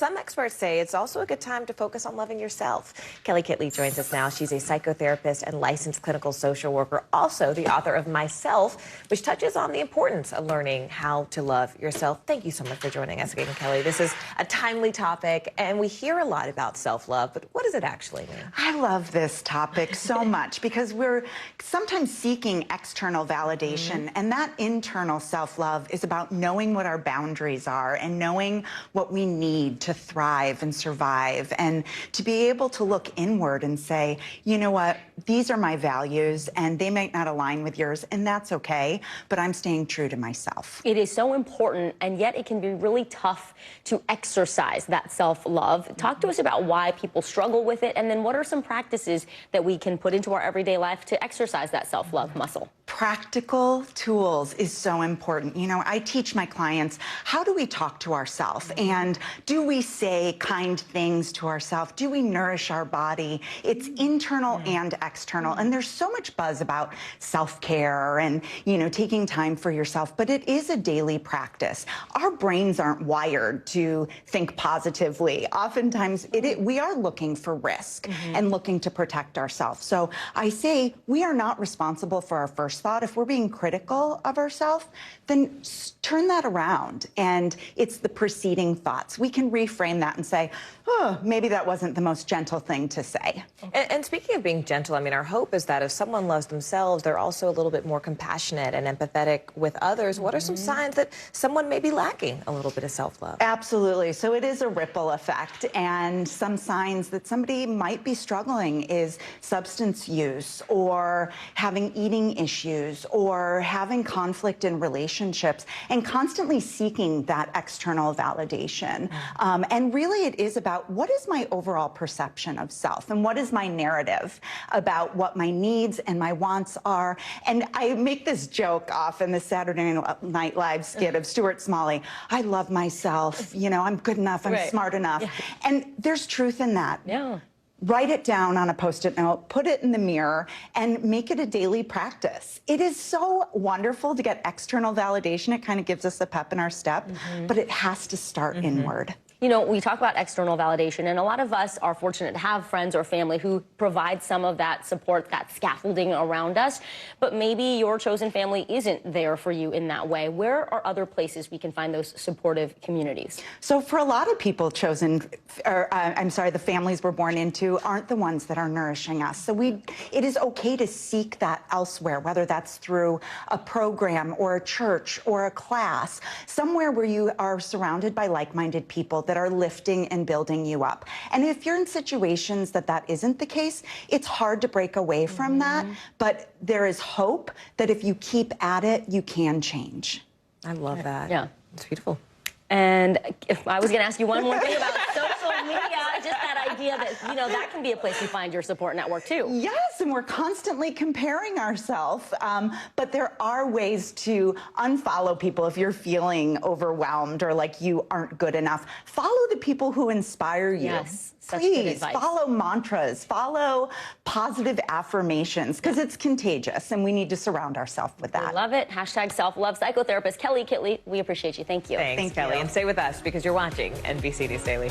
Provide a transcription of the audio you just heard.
Some experts say it's also a good time to focus on loving yourself. Kelly Kitley joins us now. She's a psychotherapist and licensed clinical social worker, also the author of Myself, which touches on the importance of learning how to love yourself. Thank you so much for joining us again, Kelly. This is a timely topic, and we hear a lot about self-love, but what does it actually mean? I love this topic so much because we're sometimes seeking external validation, and that internal self-love is about knowing what our boundaries are and knowing what we need to thrive and survive, and to be able to look inward and say, you know what, these are my values and they might not align with yours, and that's okay, but I'm staying true to myself. It is so important, and yet it can be really tough to exercise that self-love. Talk to us about why people struggle with it, and then what are some practices that we can put into our everyday life to exercise that self-love muscle? Practical tools is so important. You know, I teach my clients, how do we talk to ourselves? And do we say kind things to ourselves? Do we nourish our body? It's internal and external. And there's so much buzz about self-care and, you know, taking time for yourself, but it is a daily practice. Our brains aren't wired to think positively. Oftentimes, we are looking for risk and looking to protect ourselves. So I say we are not responsible for our first thought. If we're being critical of ourselves, then turn that around. And it's the preceding thoughts. We can reframe that and say, oh, maybe that wasn't the most gentle thing to say. And speaking of being gentle, I mean, our hope is that if someone loves themselves, they're also a little bit more compassionate and empathetic with others. What are some signs that someone may be lacking a little bit of self-love? Absolutely. So it is a ripple effect. And some signs that somebody might be struggling is substance use, or having eating issues, or having conflict in relationships, and constantly seeking that external validation. And really it is about, what is my overall perception of self, and what is my narrative about what my needs and my wants are. And I make this joke off in the Saturday Night Live skit of Stuart Smalley. I love myself, you know, I'm good enough, I'm smart enough. And there's truth in that. Write it down on a Post-it note, put it in the mirror, and make it a daily practice. It is so wonderful to get external validation. It kind of gives us a pep in our step, but it has to start inward. You know, we talk about external validation, and a lot of us are fortunate to have friends or family who provide some of that support, that scaffolding around us, but maybe your chosen family isn't there for you in that way. Where are other places we can find those supportive communities? So for a lot of people, the families we're born into aren't the ones that are nourishing us. So it is okay to seek that elsewhere, whether that's through a program or a church or a class, somewhere where you are surrounded by like-minded people that are lifting and building you up. And if you're in situations that isn't the case, it's hard to break away from that, but there is hope that if you keep at it, you can change. I love that. Yeah. It's beautiful. And if I was going to ask you one more thing about social media, just that idea that, you know, that can be a place you find your support network too. Yes, and we're constantly comparing ourselves, but there are ways to unfollow people if you're feeling overwhelmed or like you aren't good enough. Follow the people who inspire you. Yes, such good Please advice. follow mantras, follow positive affirmations, because it's contagious and we need to surround ourselves with that. I love it. Hashtag self-love. Psychotherapist Kelly Kitley, we appreciate you. Thank you. Thanks, Thank Kelly. you. And stay with us because you're watching NBC News Daily.